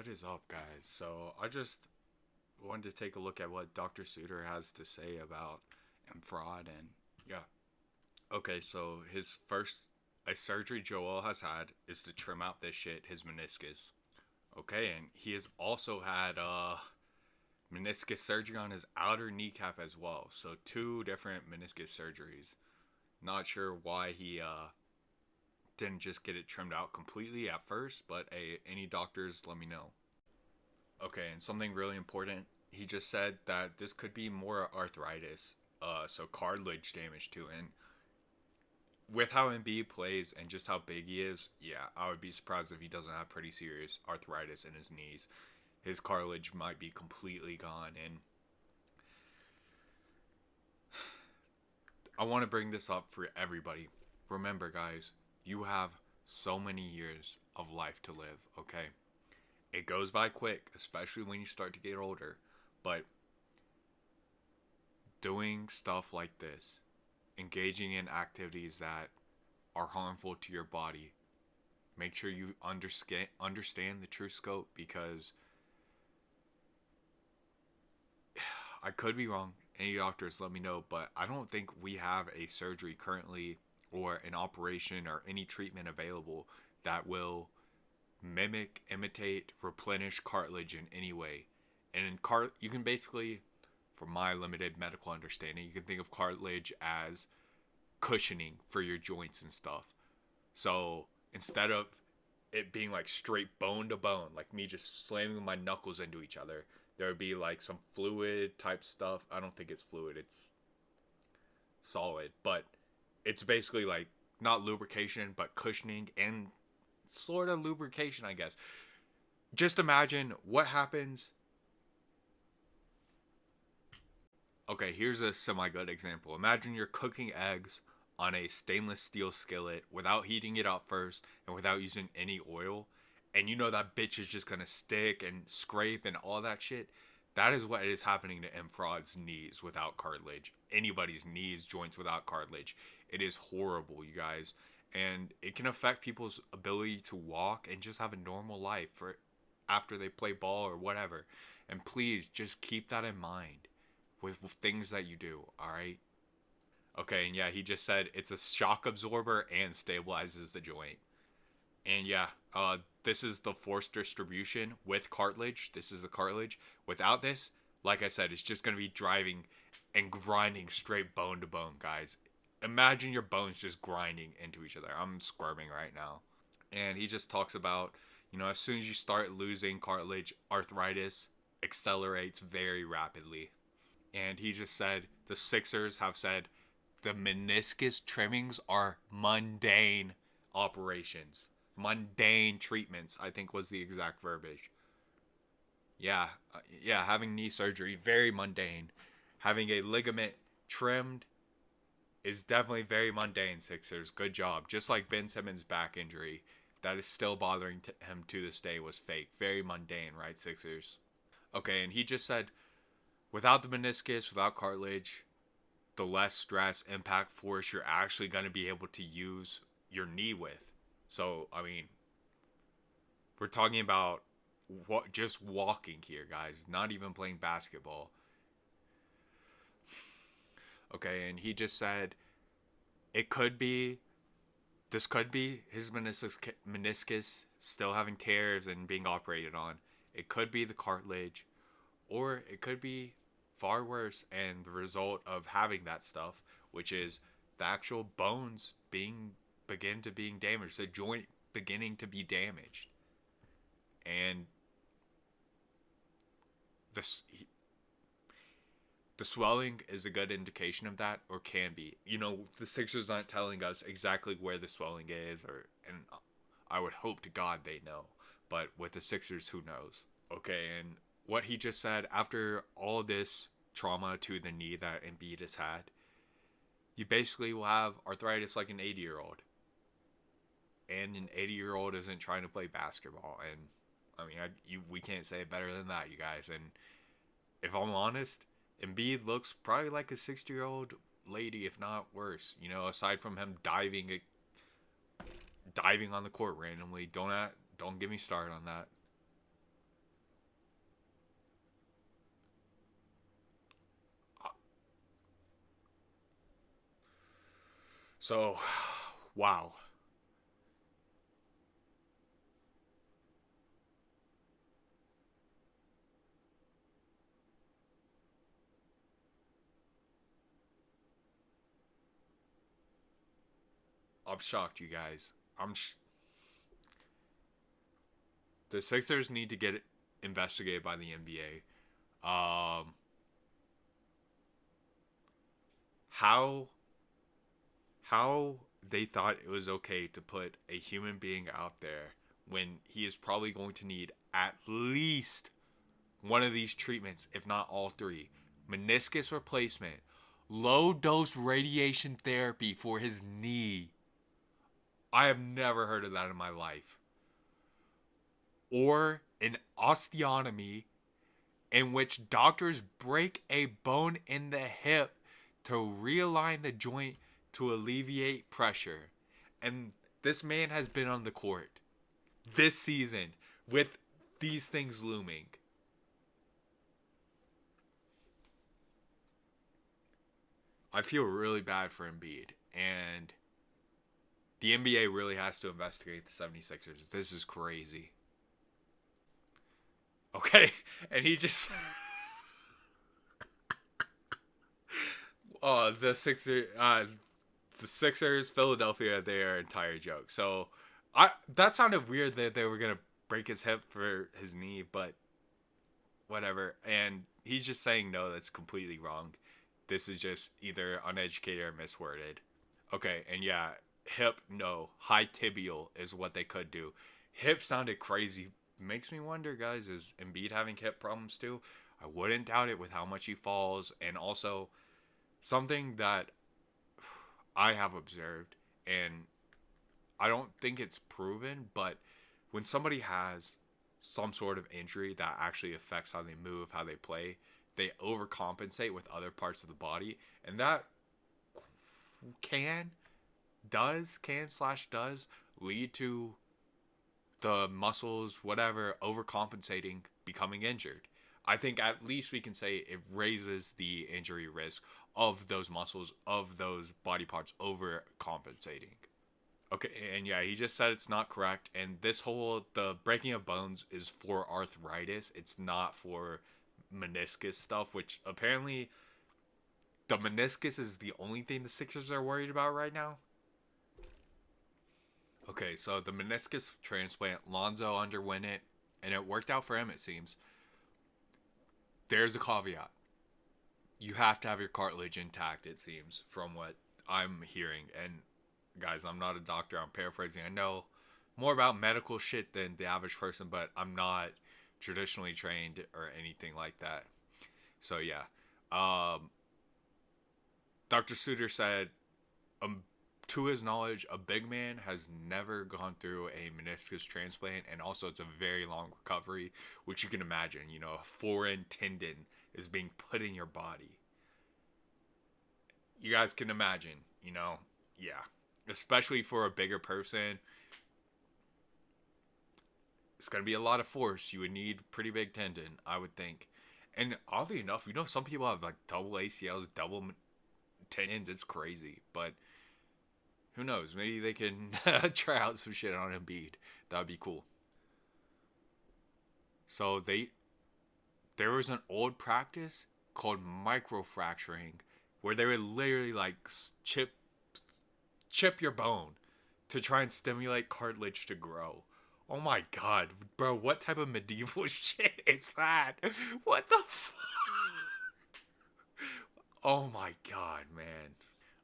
What is up, guys? So, I just wanted to take a look at what Dr. Suter has to say about fraud and yeah. Okay, so his first a surgery Joel has had is to trim out this shit, his meniscus. Okay, and he has also had meniscus surgery on his outer kneecap as well. So two different meniscus surgeries. Not sure why he didn't just get it trimmed out completely at first, but any doctors, let me know. Okay, and something really important. He just said that this could be more arthritis, so cartilage damage too. And with how Embiid plays and just how big he is, yeah, I would be surprised if he doesn't have pretty serious arthritis in his knees. His cartilage might be completely gone. And I want to bring this up for everybody. Remember, guys, you have so many years of life to live, okay? It goes by quick, especially when you start to get older. But doing stuff like this, engaging in activities that are harmful to your body, make sure you understand the true scope, because I could be wrong. Any doctors, let me know, but I don't think we have a surgery currently or an operation or any treatment available that will mimic, imitate, replenish cartilage in any way. And you can basically, from my limited medical understanding, you can think of cartilage as cushioning for your joints and stuff. So instead of it being like straight bone to bone, like me just slamming my knuckles into each other, there would be like some fluid type stuff. I don't think it's fluid, it's solid, but it's basically like not lubrication, but cushioning and sort of lubrication, I guess. Just imagine what happens. Okay, here's a semi good example. Imagine you're cooking eggs on a stainless steel skillet without heating it up first and without using any oil. And you know that bitch is just gonna stick and scrape and all that shit. That is what is happening to M Fraud's knees without cartilage. Anybody's knees, joints without cartilage. It is horrible, you guys. And it can affect people's ability to walk and just have a normal life for after they play ball or whatever. And please just keep that in mind with things that you do, all right? Okay, and yeah, he just said it's a shock absorber and stabilizes the joint. And yeah, this is the force distribution with cartilage. This is the cartilage. Without this, like I said, it's just going to be driving and grinding straight bone to bone, guys. Imagine your bones just grinding into each other. I'm squirming right now. And he just talks about, as soon as you start losing cartilage, arthritis accelerates very rapidly. And he just said the Sixers have said the meniscus trimmings are mundane operations. Mundane treatments, I think was the exact verbiage. Yeah, having knee surgery, very mundane. Having a ligament trimmed is definitely very mundane, Sixers. Good job. Just like Ben Simmons' back injury, that is still bothering him to this day, was fake. Very mundane, right, Sixers? Okay, and he just said without the meniscus, without cartilage, the less stress, impact, force you're actually going to be able to use your knee with. So, I mean, we're talking about just walking here, guys, not even playing basketball. Okay, and he just said it could be this could be his meniscus still having tears and being operated on. It could be the cartilage, or it could be far worse and the result of having that stuff, which is the actual bones begin to being damaged, the joint beginning to be damaged. And this the swelling is a good indication of that, or can be. The Sixers aren't telling us exactly where the swelling is, and I would hope to God they know. But with the Sixers, who knows? Okay, and what he just said, after all this trauma to the knee that Embiid has had, you basically will have arthritis like an 80-year-old. And an 80-year-old isn't trying to play basketball. And, I mean, we can't say it better than that, you guys. And if I'm honest, Embiid looks probably like a 60-year-old lady, if not worse. Aside from him diving on the court randomly. Don't get me started on that. So, wow. I'm shocked, you guys. The Sixers need to get investigated by the NBA. How how they thought it was okay to put a human being out there when he is probably going to need at least one of these treatments, if not all three: meniscus replacement, low dose radiation therapy for his knee. I have never heard of that in my life. Or an osteotomy in which doctors break a bone in the hip to realign the joint to alleviate pressure. And this man has been on the court this season with these things looming. I feel really bad for Embiid. And the NBA really has to investigate the 76ers. This is crazy. Okay. And he just. Oh, the Sixers, Philadelphia, their entire joke. So, that sounded weird that they were gonna break his hip for his knee, but whatever. And he's just saying no. That's completely wrong. This is just either uneducated or misworded. Okay, and yeah, hip no, high tibial is what they could do. Hip sounded crazy. Makes me wonder, guys, is Embiid having hip problems too? I wouldn't doubt it with how much he falls, and also something that I have observed, and I don't think it's proven, but when somebody has some sort of injury that actually affects how they move, how they play, they overcompensate with other parts of the body, and that can can/does lead to the muscles, whatever, overcompensating, becoming injured. I think at least we can say it raises the injury risk of those muscles, of those body parts overcompensating. Okay, and yeah, he just said it's not correct. And this whole the breaking of bones is for arthritis. It's not for meniscus stuff, which apparently the meniscus is the only thing the Sixers are worried about right now. Okay, so the meniscus transplant, Lonzo underwent it, and it worked out for him. It seems. There's a caveat. You have to have your cartilage intact. It seems from what I'm hearing. And guys, I'm not a doctor. I'm paraphrasing. I know more about medical shit than the average person, but I'm not traditionally trained or anything like that. So yeah, um, Dr. Suter said, um, to his knowledge, a big man has never gone through a meniscus transplant, and also it's a very long recovery, which you can imagine. You know, a foreign tendon is being put in your body. You guys can imagine. You know, yeah, especially for a bigger person, it's gonna be a lot of force. You would need pretty big tendon, I would think. And oddly enough, you know, some people have like double ACLs, double tendons. It's crazy, but who knows? Maybe they can try out some shit on Embiid. That would be cool. So there was an old practice called microfracturing, where they would literally like chip your bone to try and stimulate cartilage to grow. Oh my god, bro! What type of medieval shit is that? What the fuck? Oh my god, man.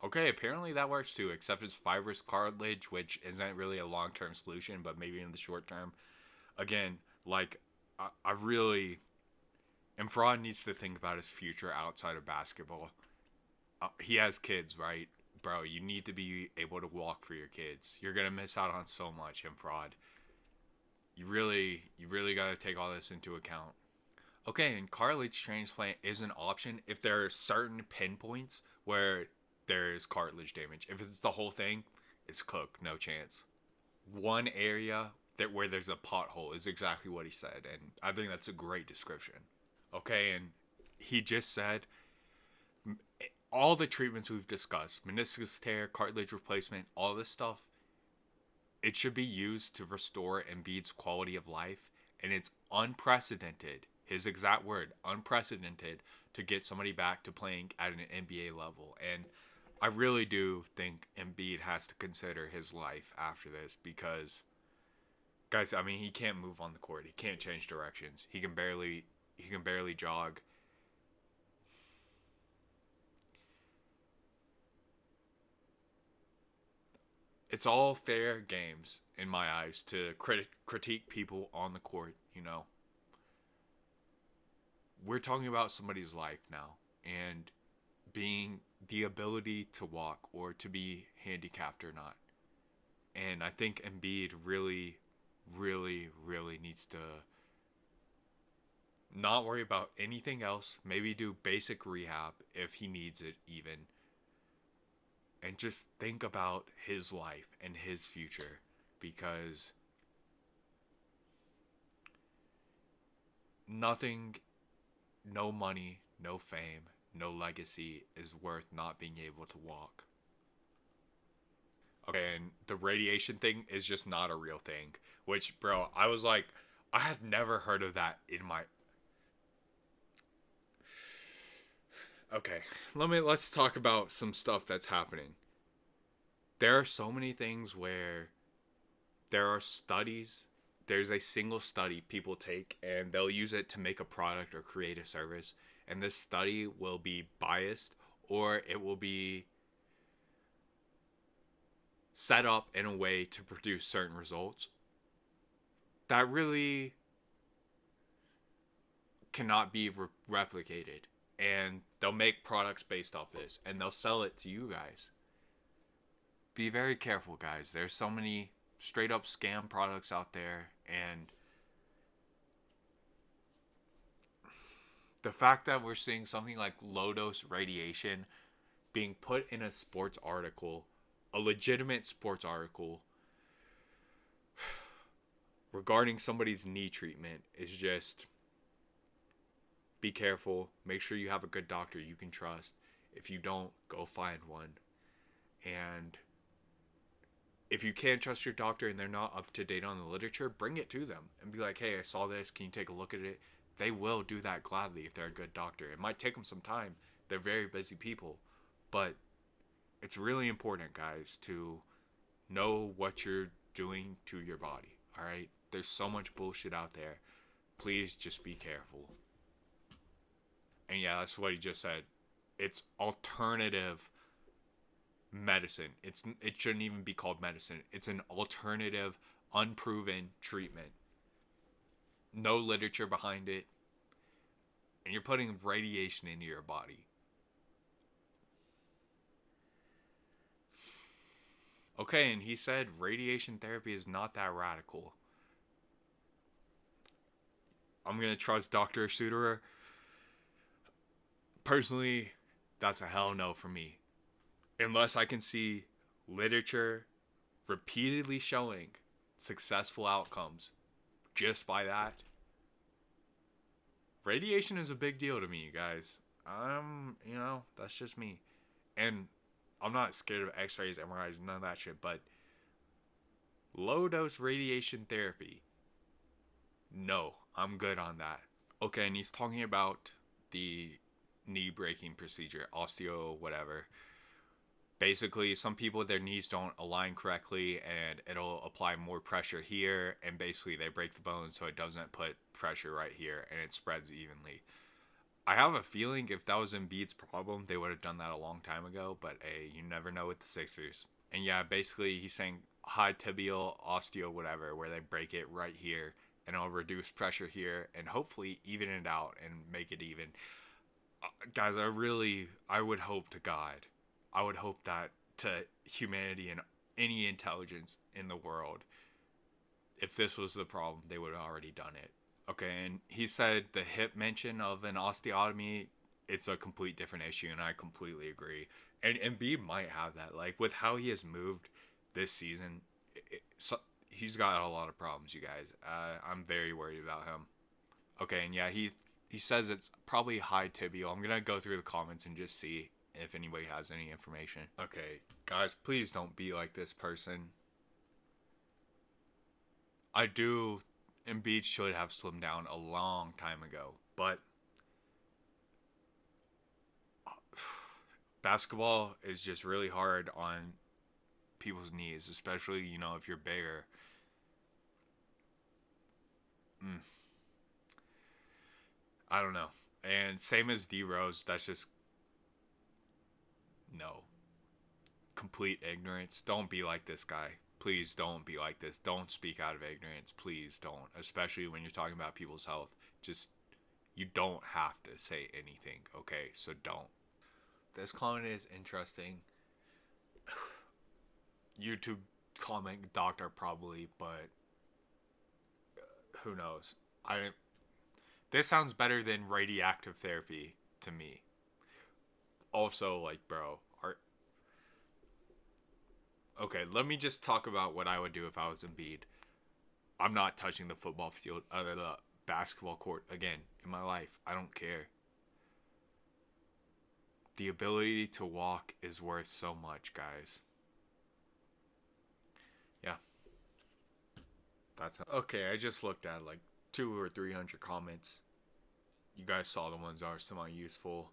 Okay, apparently that works too, except it's fibrous cartilage, which isn't really a long term solution, but maybe in the short term. Again, like, I really. And Fraud needs to think about his future outside of basketball. He has kids, right? Bro, you need to be able to walk for your kids. You're going to miss out on so much in Fraud. You really got to take all this into account. Okay, and cartilage transplant is an option if there are certain pinpoints where there's cartilage damage. If it's the whole thing, it's cooked, no chance. One area that where there's a pothole is exactly what he said, and I think that's a great description. Okay, and he just said all the treatments we've discussed, meniscus tear, cartilage replacement, all this stuff, it should be used to restore Embiid's quality of life, and it's unprecedented. His exact word, unprecedented, to get somebody back to playing at an NBA level. And I really do think Embiid has to consider his life after this because, guys, I mean, he can't move on the court. He can't change directions. He can barely jog. It's all fair games in my eyes to critique people on the court. We're talking about somebody's life now, and being the ability to walk or to be handicapped or not. And I think Embiid really, really, really needs to not worry about anything else. Maybe do basic rehab if he needs it, even. And just think about his life and his future. Because nothing, no money, no fame, no legacy is worth not being able to walk. Okay, and the radiation thing is just not a real thing. Which, bro, I was like, I had never heard of that in my. Okay, let's talk about some stuff that's happening. There are so many things where there are studies. There's a single study people take and they'll use it to make a product or create a service, and this study will be biased or it will be set up in a way to produce certain results that really cannot be replicated. And they'll make products based off this and they'll sell it to you guys. Be very careful, guys. There's so many straight up scam products out there, and the fact that we're seeing something like low dose radiation being put in a sports article, a legitimate sports article, regarding somebody's knee treatment is just, be careful. Make sure you have a good doctor you can trust. If you don't, go find one. And if you can't trust your doctor and they're not up to date on the literature, bring it to them and be like, hey, I saw this. Can you take a look at it? They will do that gladly if they're a good doctor. It might take them some time. They're very busy people. But it's really important, guys, to know what you're doing to your body. All right? There's so much bullshit out there. Please just be careful. And yeah, that's what he just said. It's alternative medicine. It shouldn't even be called medicine. It's an alternative, unproven treatment. No literature behind it. And you're putting radiation into your body. Okay, and he said radiation therapy is not that radical. I'm going to trust Dr. Suterer. Personally, that's a hell no for me. Unless I can see literature repeatedly showing successful outcomes just by that. Radiation is a big deal to me, you guys. That's just me. And I'm not scared of x-rays, MRIs, none of that shit, but low dose radiation therapy, no, I'm good on that. Okay, and he's talking about the knee breaking procedure, osteo, whatever. Basically, some people, their knees don't align correctly and it'll apply more pressure here, and basically they break the bone so it doesn't put pressure right here and it spreads evenly. I have a feeling if that was Embiid's problem, they would have done that a long time ago, but hey, you never know with the Sixers. And yeah, basically he's saying high tibial osteo, whatever, where they break it right here and it'll reduce pressure here and hopefully even it out and make it even. Guys, I would hope to God, I would hope that to humanity and any intelligence in the world, if this was the problem, they would have already done it. Okay, and he said the hip mention of an osteotomy, it's a complete different issue, and I completely agree. And Embiid might have that. Like, with how he has moved this season, he's got a lot of problems, you guys. I'm very worried about him. Okay, and yeah, he says it's probably high tibial. I'm going to go through the comments and just see if anybody has any information. Okay, guys, please don't be like this person. I do. Embiid should have slimmed down a long time ago, but basketball is just really hard on people's knees, especially if you're bigger. Mm, I don't know. And same as D Rose, that's just no complete ignorance. Don't be like this guy. Please don't be like this. Don't speak out of ignorance. Please don't. Especially when you're talking about people's health. Just, you don't have to say anything, okay? So don't. This comment is interesting. YouTube comment doctor probably, but who knows? This sounds better than radioactive therapy to me. Also, like, bro, okay, let me just talk about what I would do if I was Embiid. I'm not touching the football field, the basketball court again in my life. I don't care. The ability to walk is worth so much, guys. Yeah. That's okay. I just looked at like 200 or 300 comments. You guys saw the ones that are semi useful.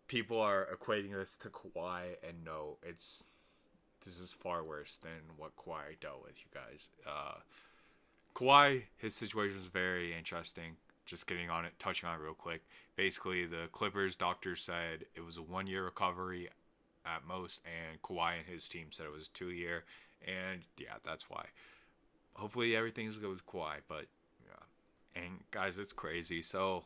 People are equating this to Kawhi, and no, this is far worse than what Kawhi dealt with, you guys. Kawhi, his situation was very interesting. Just touching on it real quick. Basically, the Clippers doctor said it was a 1 year recovery at most, and Kawhi and his team said it was 2 year. And yeah, that's why. Hopefully everything's good with Kawhi, but yeah. And guys, it's crazy. So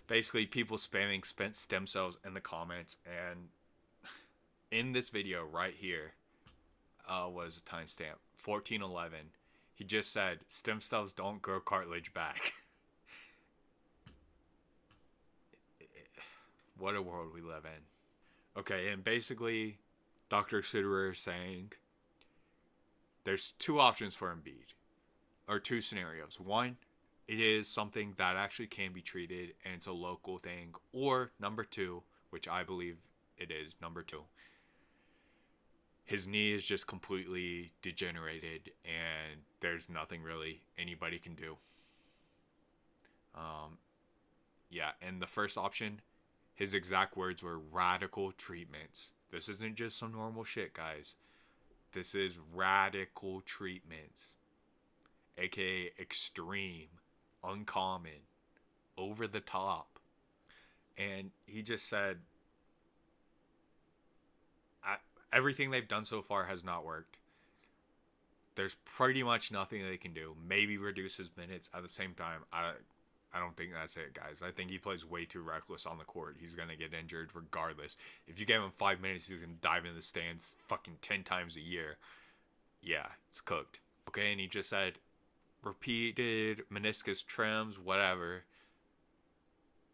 basically, people spamming stem cells in the comments, and in this video right here, what is the timestamp? 14:11. He just said stem cells don't grow cartilage back. What a world we live in. Okay, and basically, Dr. Suderer is saying there's two options for Embiid, or two scenarios. One, it is something that actually can be treated and it's a local thing. Or number two, which I believe it is number two, his knee is just completely degenerated and there's nothing really anybody can do. Yeah, and the first option, his exact words were radical treatments. This isn't just some normal shit, guys. This is radical treatments, aka extreme, uncommon, over the top. And he just said everything they've done so far has not worked. There's pretty much nothing they can do. Maybe reduce his minutes. At the same time, I don't think that's it, guys. I think he plays way too reckless on the court. He's going to get injured regardless. If you give him 5 minutes, he's going to dive into the stands fucking 10 times a year. Yeah, it's cooked. Okay, and he just said repeated meniscus trims, whatever,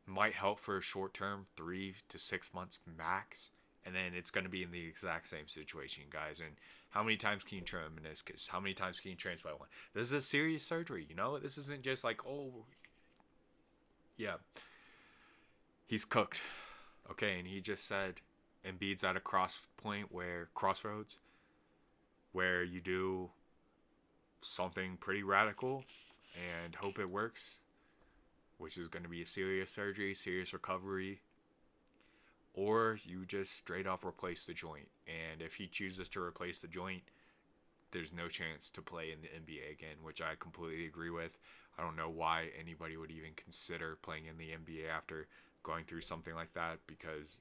might help for a short term, 3 to 6 months max. And then it's going to be in the exact same situation, guys. And how many times can you trim a meniscus? How many times can you transplant one? This is a serious surgery, This isn't just like, oh, yeah. He's cooked. Okay, and he just said Embiid's at a crossroads, where you do something pretty radical and hope it works, which is going to be a serious surgery, serious recovery, or you just straight up replace the joint. And if he chooses to replace the joint, there's no chance to play in the NBA again, which I completely agree with. I don't know why anybody would even consider playing in the NBA after going through something like that, because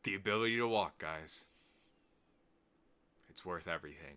the ability to walk, guys, it's worth everything.